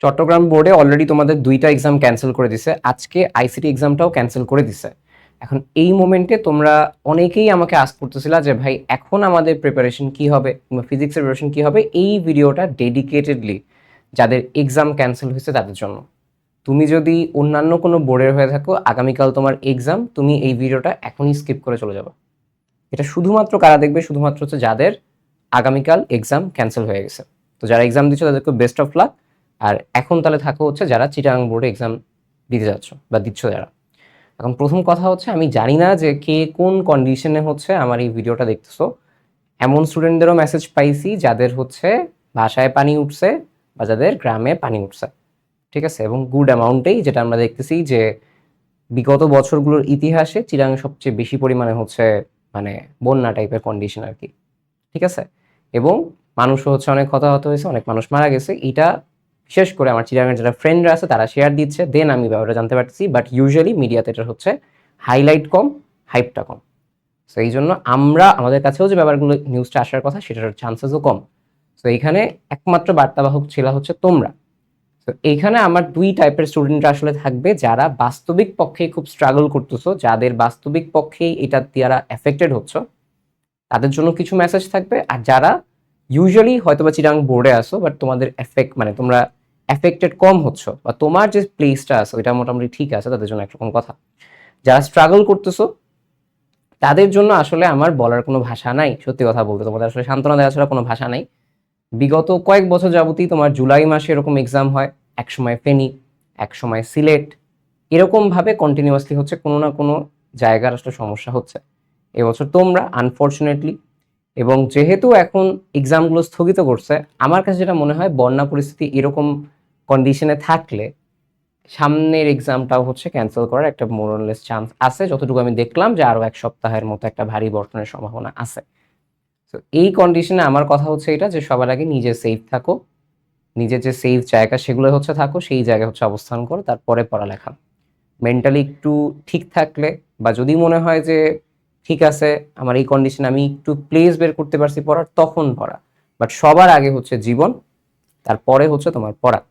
চট্টগ্রাম বোর্ডে অলরেডি তোমাদের 2টা এক্সাম ক্যান্সেল করে দিছে। আজকে আইসিটি এক্সামটাও ক্যান্সেল করে দিছে। এখন এই মোমেন্টে তোমরা অনেকেই আমাকে আস্ক করতেছিলা যে ভাই এখন আমাদের প্রিপারেশন কি হবে কিংবা ফিজিক্সের প্রিপারেশন কি হবে। এই ভিডিওটা ডেডিকেটেডলি যাদের এক্সাম ক্যান্সেল হয়েছে তাদের জন্য। তুমি যদি অন্যান্য কোনো বোর্ডের হয়ে থাকো, আগামীকাল তোমার এক্সাম, তুমি এই ভিডিওটা এখনই স্কিপ করে চলে যাবে। এটা শুধুমাত্র কারা দেখবে? শুধুমাত্র হচ্ছে যাদের আগামীকাল এক্সাম ক্যান্সেল হয়ে গেছে। তো যারা এক্সাম দিচ্ছ তাদেরকে বেস্ট অফ লাক। আর এখন তাহলে থাকো হচ্ছে যারা চিটাগাং বোর্ডে এক্সাম দিতে যাচ্ছ বা দিচ্ছ যারা। এখন প্রথম কথা হচ্ছে, আমি জানি না যে কে কোন কন্ডিশনে হচ্ছে আমার এই ভিডিওটা দেখতেছো। এমন স্টুডেন্টদেরও মেসেজ পাইছি যাদের হচ্ছে বাসায় পানি উঠছে বা যাদের গ্রামে পানি উঠছে, ঠিক আছে, এবং গুড অ্যামাউন্টেই, যেটা আমরা দেখতেছি যে বিগত বছরগুলোর ইতিহাসে চিটাগাং সবচেয়ে বেশি পরিমাণে হচ্ছে মানে বন্যা টাইপের কন্ডিশন আর কি, ঠিক আছে। এবং মানুষও হচ্ছে অনেক হতাহত হয়েছে, অনেক মানুষ মারা গেছে। এটা বিশেষ করে আমার চিরাঙের যারা ফ্রেন্ডরা আছে তারা শেয়ার দিচ্ছে, দেন আমি ব্যাপারটা জানতে পারতেছি। বাট ইউজুয়ালি মিডিয়াতে এটা হচ্ছে হাইলাইট কম, হাইপটা কম। সো এই জন্য আমরা আমাদের কাছেও যে ব্যাপারগুলো নিউজটা আসার কথা সেটার চান্সেসও কম। সো এইখানে একমাত্র বার্তাবাহক ছিল হচ্ছে তোমরা। তো এইখানে আমার দুই টাইপের স্টুডেন্টরা আসলে থাকবে, যারা বাস্তবিক পক্ষেই খুব স্ট্রাগল করতেছো, যাদের বাস্তবিক পক্ষেই এটা দ্বারা এফেক্টেড হচ্ছে, তাদের জন্য কিছু মেসেজ থাকবে। আর যারা ইউজুয়ালি হয়তো বা চিরাং বোর্ডে আসো বাট তোমাদের এফেক্ট মানে তোমরা এফেক্টেড কম হচ্ছ বা তোমার যে প্লেসটা আছে ওইটা মোটামুটি ঠিক আছে, তাদের জন্য একরকম কথা। যারা স্ট্রাগল করতেছো তাদের জন্য আসলে আমার বলার কোনো ভাষা নাই। সত্যি কথা বলতে তোমাদের আসলে সান্ত্বনা দেওয়া ছাড়া কোনো ভাষা নাই। বিগত কয়েক বছর যাবতই তোমার জুলাই মাসে এরকম এক্সাম হয়, এক সময় ফেনী, এক সময় সিলেট, এরকম ভাবে কন্টিনিউয়াসলি হচ্ছে কোনো না কোনো জায়গার আসলে সমস্যা হচ্ছে। এবছর তোমরা আনফর্চুনেটলি, এবং যেহেতু এখন এক্সামগুলো স্থগিত করছে, আমার কাছে যেটা মনে হয় বন্যা পরিস্থিতি এরকম কন্ডিশনে থাকলে সামনের এক্সামটাও হচ্ছে ক্যান্সেল করার একটা মোরলেস চান্স আছে। যতটুকু আমি দেখলাম যে আরো এক সপ্তাহের মতো একটা ভারী বর্ষণের সম্ভাবনা আছে। তো এই কন্ডিশনে আমার কথা হচ্ছে এটা যে সবার আগে নিজে সেফ থাকো, নিজের যে সেফ জায়গা সেগুলো হচ্ছে থাকো, সেই জায়গায় হচ্ছে অবস্থান করো, তারপরে পড়ালেখা। মেন্টালি একটু ঠিক থাকলে বা যদি মনে হয় যে ঠিক আছে আমার এই কন্ডিশনে আমি একটু প্লেস বের করতে পারছি পড়ার, তখন পড়া। বাট সবার আগে হচ্ছে জীবন, তারপরে হচ্ছে তোমার পড়া।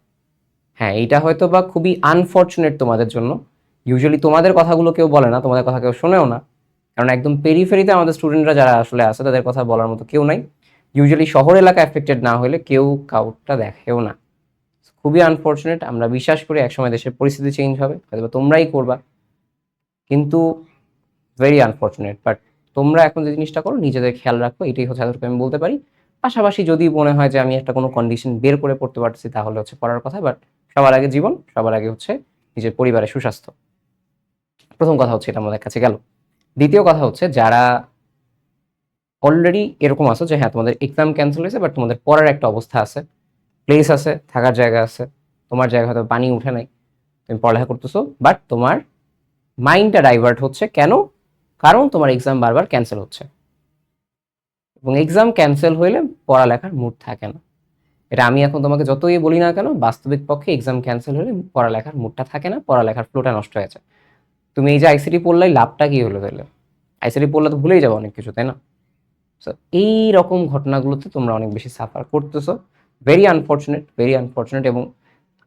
হ্যাঁ, এইটা হয়তো বা খুবই আনফর্চুনেট তোমাদের জন্য। ইউজুয়ালি তোমাদের কথাগুলো কেউ বলে না, তোমাদের কথা কেউ শোনেও না, কারণ একদম পেরিফেরিতে আমাদের স্টুডেন্টরা যারা আসলে আছে তাদের কথা বলার মতো কেউ নাই। ইউজুয়ালি শহর এলাকা এফেক্টেড না হলে কেউ কাউটা দেখেও না। খুবই আনফর্চুনেট। আমরা বিশ্বাস করি একসময় দেশের পরিস্থিতি চেঞ্জ হবে, হয়তো তোমরাই করবা, কিন্তু ভেরি আনফর্চুনেট। বাট তোমরা এখন যে জিনিসটা করো নিজেদের খেয়াল রাখো, এটাই হচ্ছে এতটুকু আমি বলতে পারি। পাশাপাশি যদি মনে হয় যে আমি একটা কোনো কন্ডিশন বের করে পড়তে পারছি তাহলে হচ্ছে পড়ার কথা। বাট সবার আগে জীবন, সবার আগে হচ্ছে নিজের পরিবারের সুস্বাস্থ্য। প্রথম কথা হচ্ছে এটা আমাদের কাছে গেল। দ্বিতীয় কথা হচ্ছে, যারা অলরেডি এরকম আছো যে হ্যাঁ তোমাদের এক্সাম ক্যান্সেল হয়েছে বাট তোমাদের পড়ার একটা অবস্থা আছে, প্লেস আছে, থাকার জায়গা আছে, তোমার জায়গা হয়তো পানি উঠে নাই, তুমি পড়ালেখা করতেছো, বাট তোমার মাইন্ডটা ডাইভার্ট হচ্ছে কেন? কারণ তোমার এক্সাম বারবার ক্যান্সেল হচ্ছে, এবং এক্সাম ক্যান্সেল হইলে পড়ালেখার মুড থাকে না। এটা আমি এখন তোমাকে যতই বলি না কেন, বাস্তবিক পক্ষে এক্সাম ক্যান্সেল হলে পড়ালেখার মুডটা থাকে না, পড়ালেখার ফ্লোটা নষ্ট হয়ে যায়। তুমি এই যে আইসিটি পড়লাই লাভটা কি হলো তাহলে? আইসিটি পড়লে তো ভুলেই যাবো অনেক কিছু, তাই না? সো এই রকম ঘটনাগুলোতে তোমরা অনেক বেশি সাফার করতেছো। Very unfortunate, very unfortunate. এবং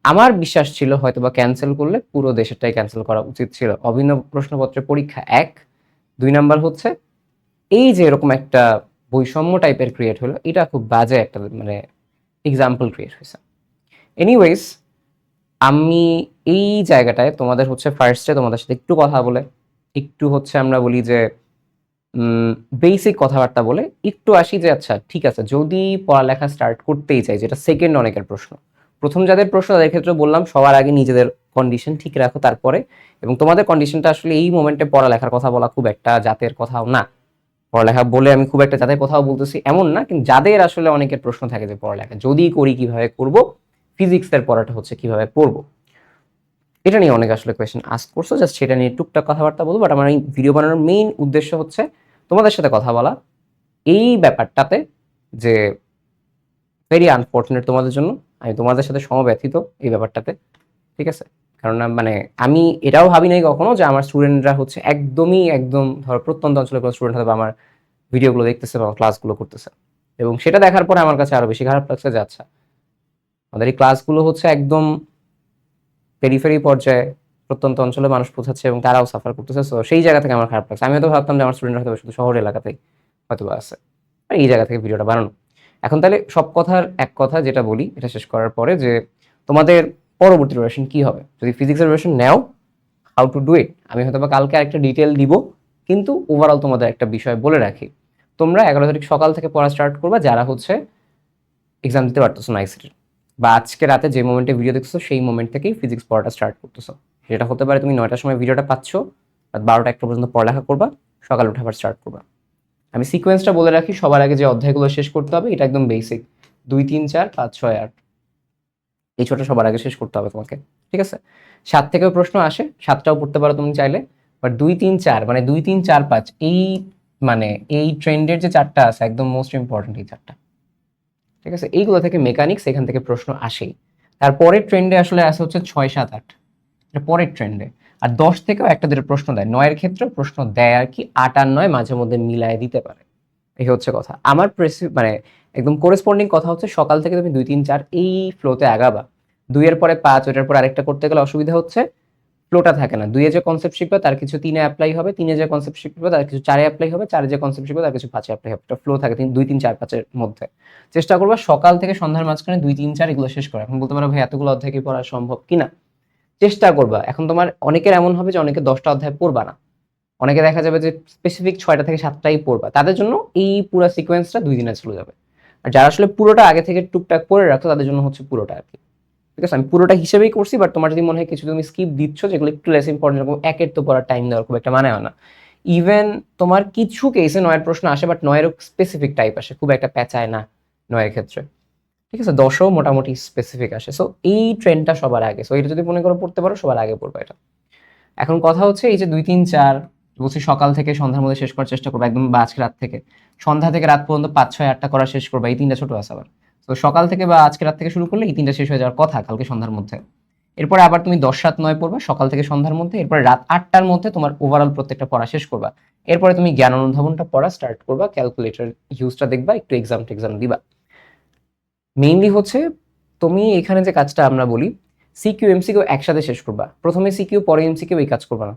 আমার বিশ্বাস ছিল হয়তো বা ক্যান্সেল করলে পুরো দেশেরটাই ক্যান্সেল করা উচিত ছিল। অভিন্ন প্রশ্নপত্রের পরীক্ষা এক, দুই নাম্বার হচ্ছে এই যে এরকম একটা বৈষম্য টাইপের ক্রিয়েট হলো, এটা খুব বাজে একটা মানে এক্সাম্পল ক্রিয়েট হয়েছে। এনিওয়েজ, আমি এই জায়গাটায় তোমাদের হচ্ছে ফার্স্টে তোমাদের সাথে একটু কথা বলে, একটু হচ্ছে আমরা বলি যে বেসিক কথাবার্তা বলে একটু আসি যে আচ্ছা ঠিক আছে, যদি পড়ালেখা স্টার্ট করতেই চাই, যেটা সেকেন্ড অনেকের প্রশ্ন। প্রথম যাদের প্রশ্ন তাদের ক্ষেত্রে বললাম সবার আগে নিজেদের কন্ডিশন ঠিক রাখো তারপরে। এবং তোমাদের কন্ডিশনটা আসলে এই মোমেন্টে পড়ালেখার কথা বলা খুব একটা জাতের কথাও না। পড়ালেখা বলে আমি খুব একটা জাতের কথাও বলতেছি এমন না, কিন্তু যাদের আসলে অনেকের প্রশ্ন থাকে যে পড়ালেখা যদি করি কিভাবে করব, ফিজিক্সের পড়াটা হচ্ছে কিভাবে পড়বো, এটা নিয়ে অনেক আসলে কোয়েশ্চেন আস্ক করছো। জাস্ট সেটা নিয়ে টুকটাক কথাবার্তা বলবো। বাট আমার এই ভিডিও বানানোর মেইন উদ্দেশ্য হচ্ছে তোমাদের সাথে কথা বলা এই ব্যাপারটাতে, যে ভেরি আনফর্চুনেট তোমাদের জন্য, আমি তোমাদের সাথে সমব্যথিত এই ব্যাপারটাতে, ঠিক আছে। কারণ মানে আমি এটাও ভাবি নাই কখনো যে আমার স্টুডেন্টরা হচ্ছে একদমই একদম ধর প্রত্যন্ত অঞ্চলের কোনো স্টুডেন্ট হয়তো আমার ভিডিওগুলো দেখতেছে বা ক্লাসগুলো করতেছে, এবং সেটা দেখার পরে আমার কাছে আরো বেশি খারাপ লাগছে যে আচ্ছা আমাদের এই ক্লাসগুলো হচ্ছে একদম পেরিফেরি পর্যায়ে প্রত্যন্ত অঞ্চলে মানুষ পৌঁছাচ্ছে এবং তারাও সাফার করতেছে। সো সেই জায়গা থেকে আমার খারাপ লাগছে। আমি হয়তো ভাবতাম যে আমার স্টুডেন্ট হয়তো শুধু শহর এলাকাতেই হয়তো আছে, আর এই জায়গা থেকে ভিডিওটা বানানো। এখন তাহলে সব কথার এক কথা যেটা বলি এটা শেষ করার পরে, যে তোমাদের পরবর্তী প্রিপারেশন কি হবে যদি ফিজিক্সের প্রিপারেশন নেও, হাউ টু ডু ইট আমি হয়তো বা কালকে একটা ডিটেল দিব, কিন্তু ওভারঅল তোমাদের একটা বিষয় বলে রাখি, তোমরা 11 তারিখ সকাল থেকে পড়া স্টার্ট করবা যারা হচ্ছে এক্সাম দিতে পারতেছো না আইসিটির, বা আজকে রাতে যে মোমেন্টে ভিডিও দেখছো সেই মোমেন্ট থেকেই ফিজিক্স পড়াটা স্টার্ট করতেছো। সেটা হতে পারে তুমি 9টার সময় ভিডিওটা পাচ্ছ, রাত 12টা 1টা পর্যন্ত পড়ালেখা করবা, সকালে উঠে আবার স্টার্ট করবা। আমি সিকোয়েন্সটা বলে রাখি, সবার আগে যে অধ্যায়গুলো শেষ করতে হবে এটা একদম বেসিক, 2 3 4 5 6 8, এই ছোটা সবার আগে শেষ করতে হবে তোমাকে, ঠিক আছে? 7 থেকেও প্রশ্ন আসে, 7টাও পড়তে পারো তুমি চাইলে, বাট 2 3 4 মানে 2 3 4 5 এই মানে এই ট্রেন্ডের যে 4টা আছে একদম মোস্ট ইম্পর্টেন্ট এই 4টা, ঠিক আছে? এইগুলো থেকে মেকানিক্স, এখান থেকে প্রশ্ন আসেই। তারপরের ট্রেন্ডে আসলে আসে হচ্ছে 6 7 8, এটা পরের ট্রেন্ডে। আর 10 থেকেও একটা দুটো প্রশ্ন দেয়, 9-এর ক্ষেত্রেও প্রশ্ন দেয় আর কি, 8 আর 9 মাঝে মধ্যে মিলায় দিতে পারে। এই হচ্ছে কথা। আমার মানে একদম করেসপন্ডিং কথা হচ্ছে সকাল থেকে তুমি 2 3 4 এই ফ্লোতে আগাবা। 2 এর পরে 5, ওটার পর আরেকটা করতে গেলে অসুবিধা হচ্ছে ফ্লোটা থাকে না। 2 এ যে কনসেপ্ট শিখবে তার কিছু 3 এ অ্যাপ্লাই হবে, 3 এ যে কনসেপ্ট শিখবে তার কিছু 4 এ অ্যাপ্লাই হবে, 4 এ যে কনসেপ্ট শিখবে তার কিছু 5 এ অ্যাপ্লাই হবে। একটা ফ্লো থাকে 2 3 4 5 এর মধ্যে। চেষ্টা করবা সকাল থেকে সন্ধ্যার মাঝখানে 2 3 4 এগুলো শেষ করা। এখন বলতে পারো ভাই এতগুলো অধ্যায় কি পড়া সম্ভব কিনা? চেষ্টা করবা। এখন তোমার অনেকের এমন হবে যে অনেকে 10টা অধ্যায় পড়বা না, অনেকে দেখা যাবে যে স্পেসিফিক 6টা থেকে 7টাই পড়বা, তাদের জন্য এই পুরো সিকোয়েন্সটা 2 দিনে চলে যাবে। আর যারা আসলে পুরোটা আগে থেকে টুকটাক পড়ে রাখতো তাদের জন্য হচ্ছে পুরোটা আর কি, ঠিক আছে? আমি পুরোটা হিসেবেই করছি, বাট তোমার যদি মনে হয় কিছু তুমি স্কিপ দিচ্ছ যেগুলো একটু লেস ইম্পর্টেন্ট, এরকম একের তো পড়ার টাইম দেওয়ার খুব একটা মানে হয় না। ইভেন তোমার কিছু কেসে 9-এর প্রশ্ন আসে, বাট 9-এরও স্পেসিফিক টাইপ আসে, খুব একটা প্যাচায় না 9-এর ক্ষেত্রে, ঠিক আছে? 10ও মোটামুটি স্পেসিফিক আসে। সো এই ট্রেন্ডটা সবার আগে, সো এটা যদি মনে করো পড়তে পারো সবার আগে পড়বে এটা। এখন কথা হচ্ছে এই যে 2 3 4 বলছি সকাল থেকে সন্ধ্যার মধ্যে শেষ করার চেষ্টা করবো একদম, বা আজকে রাত থেকে সন্ধ্যা থেকে রাত পর্যন্ত 5 6 8টা করা শেষ করবো, এই 3টা ছোট আছে আবার। তো সকাল থেকে বা আজকে রাত থেকে শুরু করলে এই 3টা শেষ হয়ে যাওয়ার কথা কালকে সন্ধ্যার মধ্যে। এরপরে আবার তুমি 10 7 9 পড়বা সকাল থেকে সন্ধ্যার মধ্যে, এরপরে রাত 8টার মধ্যে তোমার ওভারঅল প্রত্যেকটা পড়া শেষ করবা। এরপরে তুমি জ্ঞান অনুধাবনটা পড়া স্টার্ট করবা, ক্যালকুলেটর ইউজটা দেখবা, একটু এক্সাম দিবা। মেইনলি হচ্ছে তুমি এখানে যে কাজটা আমরা বলি সিকিউ এমসিকিউ একসাথে শেষ করবা, প্রথমে সিকিউ পরে এমসিকিউ, এই কাজ করবা না।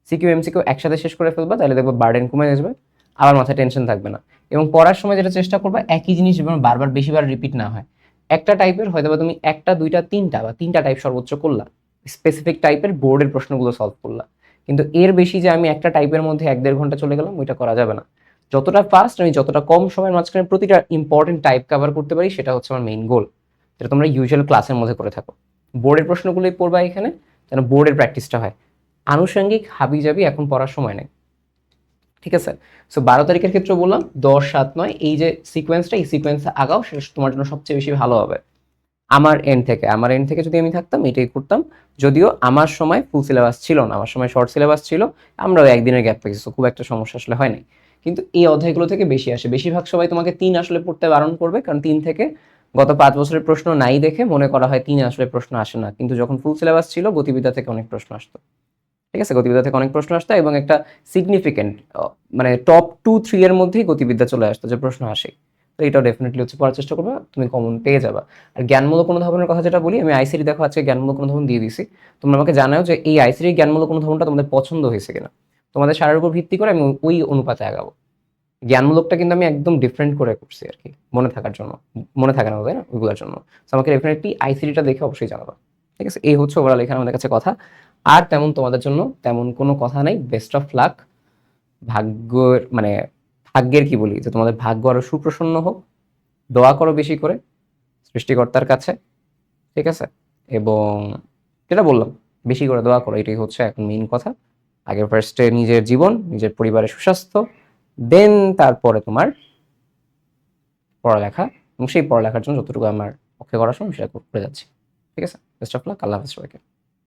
সিকিউ এমসিকিউ একসাথে শেষ করে ফেলবা, তাহলে দেখবা বার্ডেন কমে আসবে, আবার মাথায় টেনশন থাকবে না। এবং পড়ার সময় যেটা চেষ্টা করবা একই জিনিস যেন বারবার বেশিবার রিপিট না হয়। একটা টাইপের হয়তো বা তুমি একটা দুইটা তিনটা বা তিনটা টাইপ সর্বোচ্চ করলা, স্পেসিফিক টাইপের বোর্ডের প্রশ্নগুলো সলভ করলা, কিন্তু এর বেশি যে আমি একটা টাইপের মধ্যে 1-1.5 ঘন্টা চলে গেলাম ওইটা করা যাবে না। যতটা ফাস্ট আমি যতটা কম সময়ের মাঝখানে প্রতিটা ইম্পর্টেন্ট টাইপ কভার করতে পারি সেটা হচ্ছে আমার মেইন গোল, যেটা তোমরা ইউজুয়াল ক্লাসের মধ্যে করে থাকো। বোর্ডের প্রশ্নগুলোই পড়বা এখানে, যেন বোর্ডের প্র্যাকটিসটা হয়। আনুষঙ্গিক হাবি যাবি এখন পড়ার সময় নেই, ঠিক আছে? সো 12 তারিখের ক্ষেত্রে বললাম 10 7 9 এই যে সিকোয়েন্সটা, এই সিকোয়েন্সে আগাও, সেটা তোমার জন্য সবচেয়ে বেশি ভালো হবে। আমার এন্ড থেকে যদি আমি থাকতাম এটাই করতাম, যদিও আমার সময় ফুল সিলেবাস ছিল না, আমার সময় শর্ট সিলেবাস ছিল, আমরাও একদিনের গ্যাপ পেয়েছি, খুব একটা সমস্যা আসলে হয় নাই। কিন্তু এই অধ্যায়গুলো থেকে বেশি আসে, বেশিরভাগ সবাই তোমাকে 3 আসলে পড়তে বারণ করবে, কারণ 3 থেকে গত 5 বছরের প্রশ্ন নাই দেখে মনে করা হয় 3 আসলে প্রশ্ন আসে না, কিন্তু যখন ফুল সিলেবাস ছিল গতিবিদ্যা থেকে অনেক প্রশ্ন আসতো, ঠিক আছে? গতিবিদ্যা থেকে অনেক প্রশ্ন আসতো এবং একটা সিগনিফিকেন্ট মানে টপ 2 3 এর মধ্যেই গতিবিদ্যা চলে আসতো যে প্রশ্ন আসে। তো এটাও ডেফিনেটলি হচ্ছে পড়ার চেষ্টা করবা, তুমি কমন পেয়ে যাবা। আর জ্ঞানমূলক অনুধাবনের কথা যেটা বলি, আমি আইসিটি দেখো আজকে জ্ঞানমূলক অনুধাবন দিয়ে দিছি, তোমরা আমাকে জানাও যে এই আইসিটি জ্ঞানমূলক অনুধাবনটা তোমাদের পছন্দ হয়েছে কিনা, তোমাদের সারার উপর ভিত্তি করে আমি ওই অনুপাতে আগাবো। জ্ঞানমূলকটা কিন্তু আমি একদম ডিফারেন্ট করে করছি আর কি, মনে থাকার জন্য, মনে থাকে না তাই না ওইগুলোর জন্য। তো আমাকে ডেফিনেটলি আইসিটিটা দেখে অবশ্যই জানাবা, ঠিক আছে? এই হচ্ছে ওভারঅল এখানে আমাদের কাছে কথা। আর তেমন তোমাদের জন্য তেমন কোনো কথা নাই, বেস্ট অফ লাক। ভাগ্যের মানে ভাগ্যের কি বলি, যে তোমাদের ভাগ্য আরো সুপ্রসন্ন হোক, দোয়া করো বেশি করে সৃষ্টিকর্তার কাছে, ঠিক আছে? এবং যেটা বললাম বেশি করে দোয়া করো, এটাই হচ্ছে এখন মেইন কথা। আগে ফার্স্টে নিজের জীবন, নিজের পরিবারের সুস্বাস্থ্য, দেন তারপরে তোমার পড়ালেখা, এবং সেই পড়ালেখার জন্য যতটুকু আমার পক্ষে করা সম্ভব সেটা করে যাচ্ছি, ঠিক আছে? বেস্ট অফ লাক, আল্লাহ হাফেজ সবাইকে।